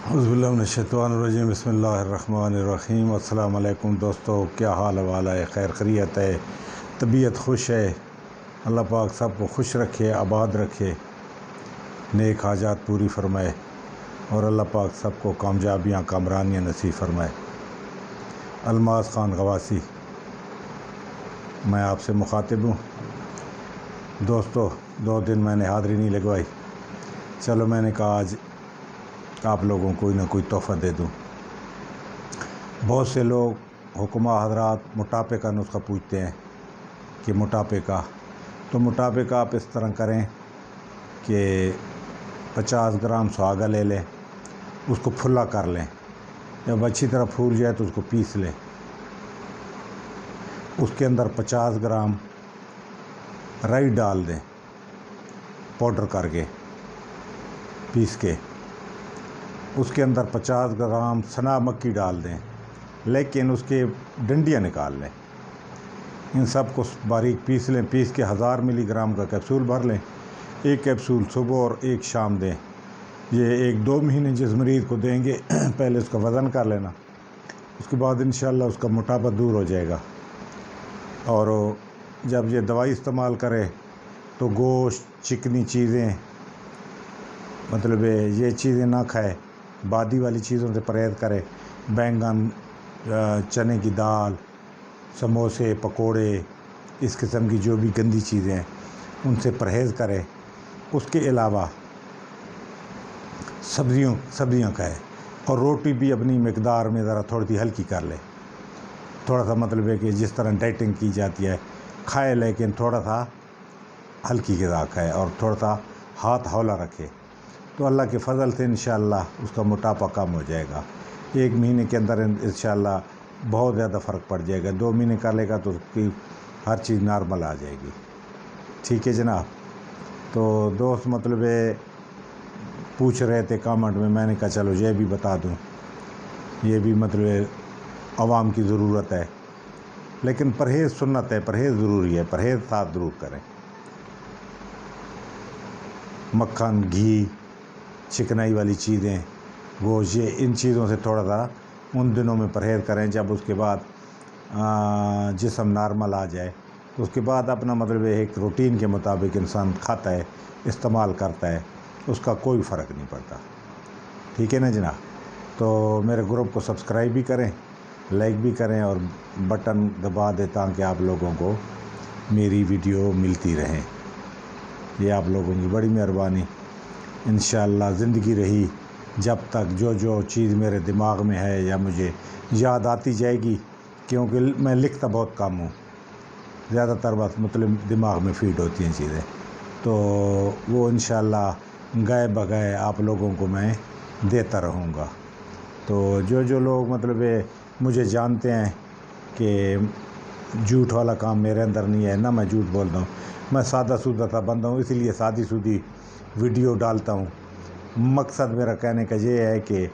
اعوذ باللہ من الشیطان الرجیم، بسم اللہ الرحمن الرحیم۔ السلام علیکم دوستو، کیا حال والا ہے؟ خیر خیریت ہے؟ طبیعت خوش ہے؟ اللہ پاک سب کو خوش رکھے، آباد رکھے، نیک حاجات پوری فرمائے اور اللہ پاک سب کو کامیابیاں کامرانیاں نصیب فرمائے۔ الماس خان غواسی میں آپ سے مخاطب ہوں دوستو۔ 2 دن میں نے حاضری نہیں لگوائی، چلو میں نے کہا آج آپ لوگوں کو کوئی نہ کوئی تحفہ دے دوں۔ بہت سے لوگ حکمہ حضرات موٹاپے کا نسخہ پوچھتے ہیں کہ موٹاپے کا آپ اس طرح کریں کہ 50 گرام سہاگا لے لیں، اس کو پھلا کر لیں، جب اچھی طرح پھول جائے تو اس کو پیس لیں، اس کے اندر 50 گرام رائی ڈال دیں پاؤڈر کر کے پیس کے، اس کے اندر 50 گرام سنا مکی ڈال دیں، لیکن اس کے ڈنڈیاں نکال لیں، ان سب کو باریک پیس لیں، پیس کے 1000 ملی گرام کا کیپسول بھر لیں، 1 کیپسول صبح اور 1 شام دیں۔ یہ 1-2 مہینے جس مریض کو دیں گے پہلے اس کا وزن کر لینا، اس کے بعد انشاءاللہ اس کا موٹاپا دور ہو جائے گا۔ اور جب یہ دوائی استعمال کرے تو گوشت، چکنی چیزیں، مطلب یہ چیزیں نہ کھائے، بادی والی چیزوں سے پرہیز کرے، بینگن، چنے کی دال، سموسے، پکوڑے، اس قسم کی جو بھی گندی چیزیں ہیں ان سے پرہیز کرے۔ اس کے علاوہ سبزیاں کھائے اور روٹی بھی اپنی مقدار میں ذرا تھوڑی سی ہلکی کر لے، تھوڑا سا مطلب ہے کہ جس طرح ڈائٹنگ کی جاتی ہے کھائے، لیکن تھوڑا سا ہلکی غذا کھائے اور تھوڑا سا ہاتھ ہولا رکھے، تو اللہ کے فضل سے انشاءاللہ اس کا موٹاپا کم ہو جائے گا۔ 1 مہینے کے اندر انشاءاللہ بہت زیادہ فرق پڑ جائے گا، 2 مہینے کر لے گا تو اس کی ہر چیز نارمل آ جائے گی۔ ٹھیک ہے جناب؟ تو دوست مطلب پوچھ رہے تھے کامنٹ میں نے کہا چلو یہ بھی بتا دوں، یہ بھی مطلب عوام کی ضرورت ہے، لیکن پرہیز سنت ہے، پرہیز ضروری ہے، پرہیز ساتھ ضرور کریں۔ مکھن، گھی، چکنائی والی چیزیں، گوشت، یہ ان چیزوں سے تھوڑا سا ان دنوں میں پرہیز کریں، جب اس کے بعد جسم نارمل آ جائے تو اس کے بعد اپنا مطلب ایک روٹین کے مطابق انسان کھاتا ہے، استعمال کرتا ہے، اس کا کوئی فرق نہیں پڑتا۔ ٹھیک ہے نا جناب؟ تو میرے گروپ کو سبسکرائب بھی کریں، لائک بھی کریں اور بٹن دبا دیں تاکہ آپ لوگوں کو میری ویڈیو ملتی رہیں۔ یہ آپ لوگوں کی بڑی مہربانی۔ انشاءاللہ زندگی رہی جب تک جو چیز میرے دماغ میں ہے یا مجھے یاد آتی جائے گی، کیونکہ میں لکھتا بہت کم ہوں، زیادہ تر بات مطلب دماغ میں فیڈ ہوتی ہیں چیزیں، تو وہ انشاءاللہ گائے بگائے آپ لوگوں کو میں دیتا رہوں گا۔ تو جو لوگ مطلب مجھے جانتے ہیں کہ جھوٹ والا کام میرے اندر نہیں ہے، نہ میں جھوٹ بولتا ہوں، میں سادہ سودہ سا بندہ ہوں، اسی لیے سادی سودی ویڈیو ڈالتا ہوں۔ مقصد میرا کہنے کا یہ ہے کہ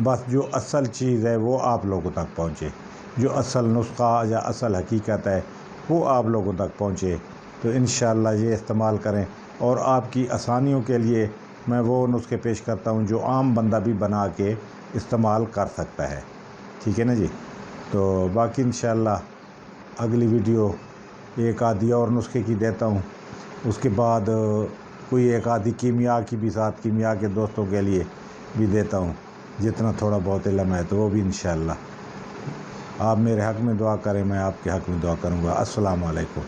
بس جو اصل چیز ہے وہ آپ لوگوں تک پہنچے، جو اصل نسخہ یا اصل حقیقت ہے وہ آپ لوگوں تک پہنچے، تو انشاءاللہ یہ استعمال کریں۔ اور آپ کی آسانیوں کے لیے میں وہ نسخے پیش کرتا ہوں جو عام بندہ بھی بنا کے استعمال کر سکتا ہے۔ ٹھیک ہے نا جی؟ تو باقی انشاءاللہ اگلی ویڈیو 1 آدھی اور نسخے کی دیتا ہوں، اس کے بعد کوئی 1 آدھی کیمیا کی بھی، ساتھ کیمیا کے دوستوں کے لیے بھی دیتا ہوں، جتنا تھوڑا بہت علم ہے تو وہ بھی انشاءاللہ۔ آپ میرے حق میں دعا کریں، میں آپ کے حق میں دعا کروں گا۔ السلام علیکم۔